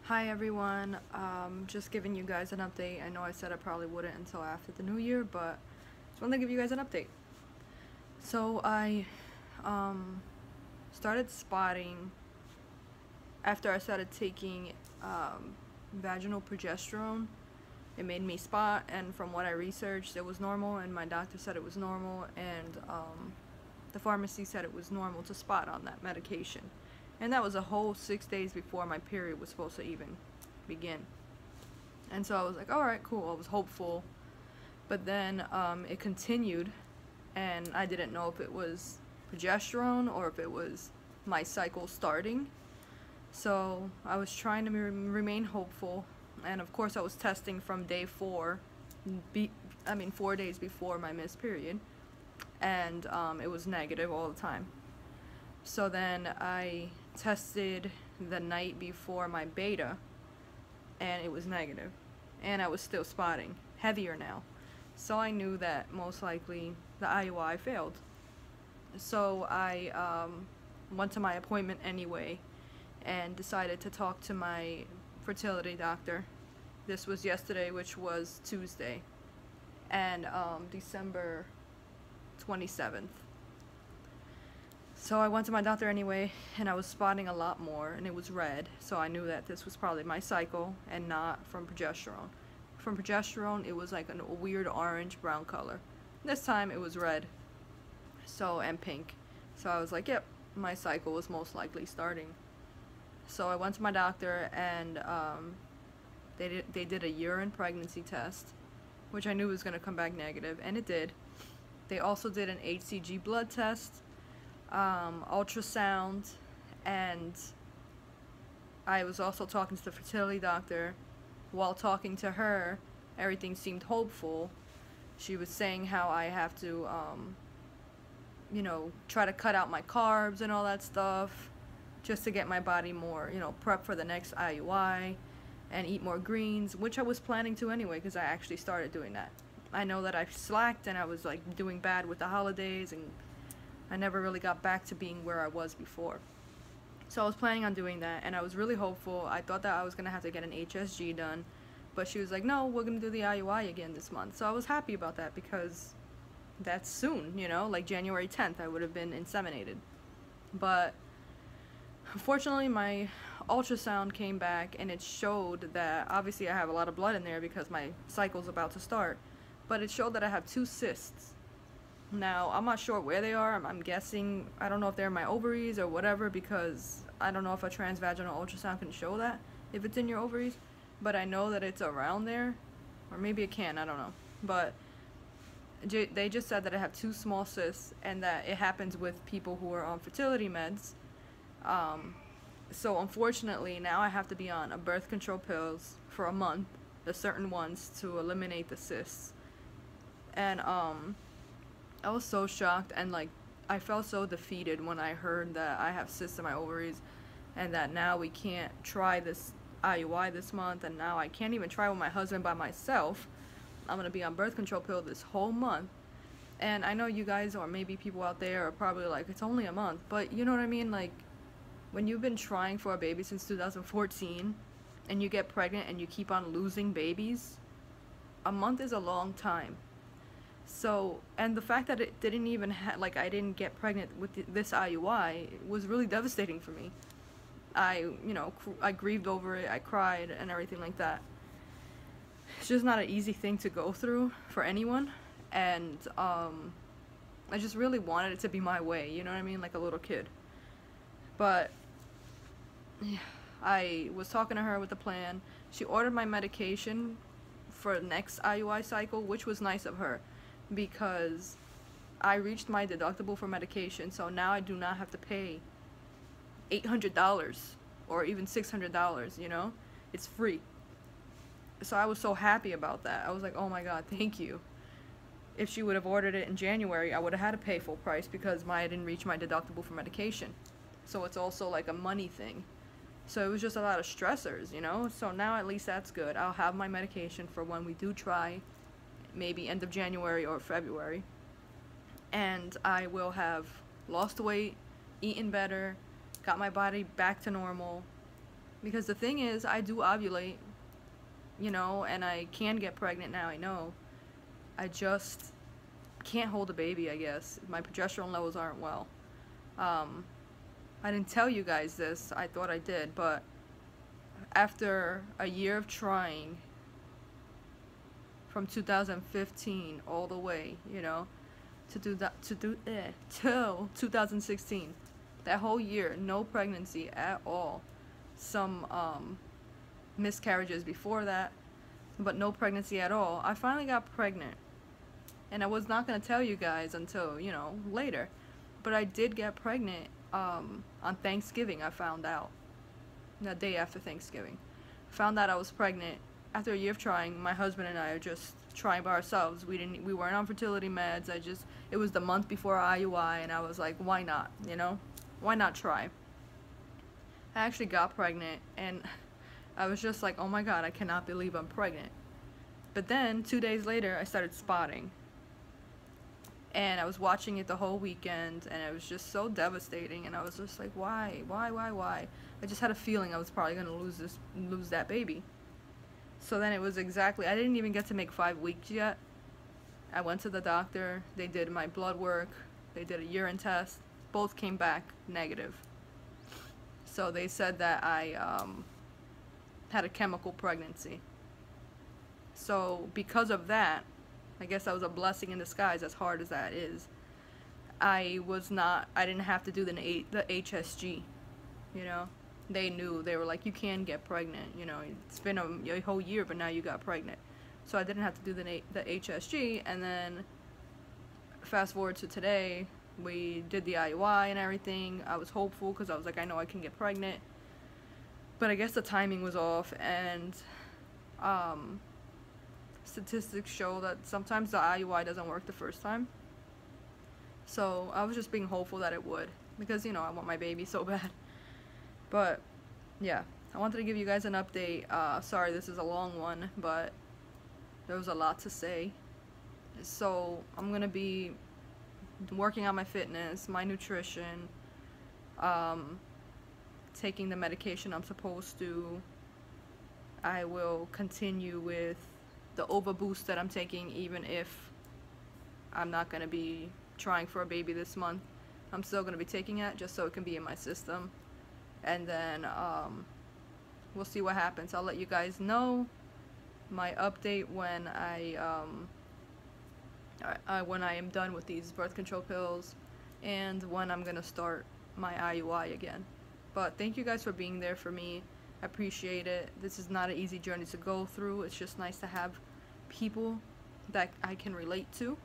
Hi everyone, just giving you guys an update. I know I said I probably wouldn't until after the new year, but just wanted to give you guys an update. So I started spotting after I started taking vaginal progesterone. It made me spot, and from what I researched, it was normal, and my doctor said it was normal, and the pharmacy said it was normal to spot on that medication. And that was a whole 6 days before my period was supposed to even begin. And so I was like, alright, cool. I was hopeful. But then it continued, and I didn't know if it was progesterone or if it was my cycle starting. So I was trying to remain hopeful. And of course I was testing from day 4, 4 days before my missed period. And it was negative all the time. So then I tested the night before my beta, and it was negative, and I was still spotting, heavier now. So I knew that most likely the IUI failed. So I went to my appointment anyway and decided to talk to my fertility doctor. This was yesterday, which was Tuesday, and December 27th. So I went to my doctor anyway, and I was spotting a lot more, and it was red, so I knew that this was probably my cycle and not from progesterone. From progesterone, it was like a weird orange-brown color. This time, it was red, and pink. So I was like, yep, my cycle was most likely starting. So I went to my doctor, and they did a urine pregnancy test, which I knew was going to come back negative, and it did. They also did an HCG blood test, ultrasound, and I was also talking to the fertility doctor. While talking to her, everything seemed hopeful. She was saying how I have to, try to cut out my carbs and all that stuff, just to get my body more, prep for the next IUI, and eat more greens, which I was planning to anyway, because I actually started doing that. I know that I slacked, and I was like doing bad with the holidays, and I never really got back to being where I was before. So I was planning on doing that, and I was really hopeful. I thought that I was going to have to get an HSG done, but she was like, no, we're going to do the IUI again this month. So I was happy about that, because that's soon, like January 10th I would have been inseminated. But unfortunately my ultrasound came back, and it showed that obviously I have a lot of blood in there because my cycle's about to start, but it showed that I have 2 cysts. Now, I'm not sure where they are. I'm guessing, I don't know if they're in my ovaries or whatever, because I don't know if a transvaginal ultrasound can show that, if it's in your ovaries, but I know that it's around there, or maybe it can, I don't know. But they just said that I have 2 small cysts, and that it happens with people who are on fertility meds. So unfortunately, now I have to be on a birth control pills for a month, the certain ones, to eliminate the cysts. And I was so shocked, and like I felt so defeated when I heard that I have cysts in my ovaries, and that now we can't try this IUI this month, and now I can't even try with my husband by myself. I'm gonna be on birth control pill this whole month. And I know you guys, or maybe people out there, are probably like, it's only a month, but you know what I mean? Like, when you've been trying for a baby since 2014 and you get pregnant and you keep on losing babies, a month is a long time. So, and the fact that it didn't even I didn't get pregnant with this IUI was really devastating for me. I grieved over it, I cried and everything like that. It's just not an easy thing to go through for anyone, and I just really wanted it to be my way, you know what I mean, like a little kid. But yeah, I was talking to her with the plan. She ordered my medication for the next IUI cycle, which was nice of her, because I reached my deductible for medication, so now I do not have to pay $800 or even $600, it's free. So I was so happy about that. I was like, oh my god, thank you. If she would have ordered it in January, I would have had to pay full price, because I didn't reach my deductible for medication. So it's also like a money thing. So it was just a lot of stressors, so now at least that's good. I'll have my medication for when we do try, maybe end of January or February, and I will have lost weight, eaten better, got my body back to normal, Because the thing is, I do ovulate, you know, and I can get pregnant now, I know. I just can't hold a baby, I guess. My progesterone levels aren't well. I didn't tell you guys this, I thought I did, but after a year of trying, from 2015 all the way, you know, till 2016, that whole year, no pregnancy at all. Some miscarriages before that, but no pregnancy at all. I finally got pregnant, and I was not going to tell you guys until, you know, later, but I did get pregnant on Thanksgiving. I found out the day after Thanksgiving. Found out I was pregnant after a year of trying. My husband and I are just trying by ourselves. We weren't on fertility meds. It was the month before IUI, and I was like, why not, you know? Why not try? I actually got pregnant, and I was just like, oh my god, I cannot believe I'm pregnant. But then 2 days later, I started spotting, and I was watching it the whole weekend, and it was just so devastating, and I was just like, why? I just had a feeling I was probably gonna lose that baby. So then it was exactly, I didn't even get to make 5 weeks yet. I went to the doctor, they did my blood work, they did a urine test, both came back negative. So they said that I had a chemical pregnancy. So because of that, I guess that was a blessing in disguise, as hard as that is. I didn't have to do the HSG, you know. They knew, they were like, you can get pregnant, you know, it's been a whole year, but now you got pregnant. So I didn't have to do the HSG, and then fast forward to today, we did the IUI and everything. I was hopeful because I was like, I know I can get pregnant, but I guess the timing was off, and statistics show that sometimes the IUI doesn't work the first time. So I was just being hopeful that it would, because, you know, I want my baby so bad. But yeah, I wanted to give you guys an update. Sorry this is a long one, but there was a lot to say. So I'm gonna be working on my fitness, my nutrition, taking the medication I'm supposed to. I will continue with the overboost that I'm taking, even if I'm not gonna be trying for a baby this month. I'm still gonna be taking it just so it can be in my system. And then we'll see what happens. I'll let you guys know my update when I am done with these birth control pills, and when I'm gonna start my IUI again. But thank you guys for being there for me. I appreciate it. This is not an easy journey to go through. It's just nice to have people that I can relate to.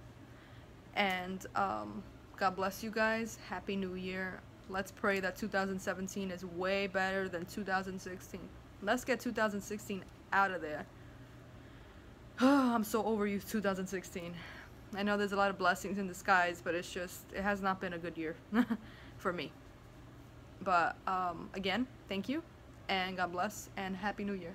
And God bless you guys. Happy New Year. Let's pray that 2017 is way better than 2016. Let's get 2016 out of there. I'm so over you, 2016. I know there's a lot of blessings in disguise, but it's just, it has not been a good year for me. But again, thank you, and God bless, and Happy New Year.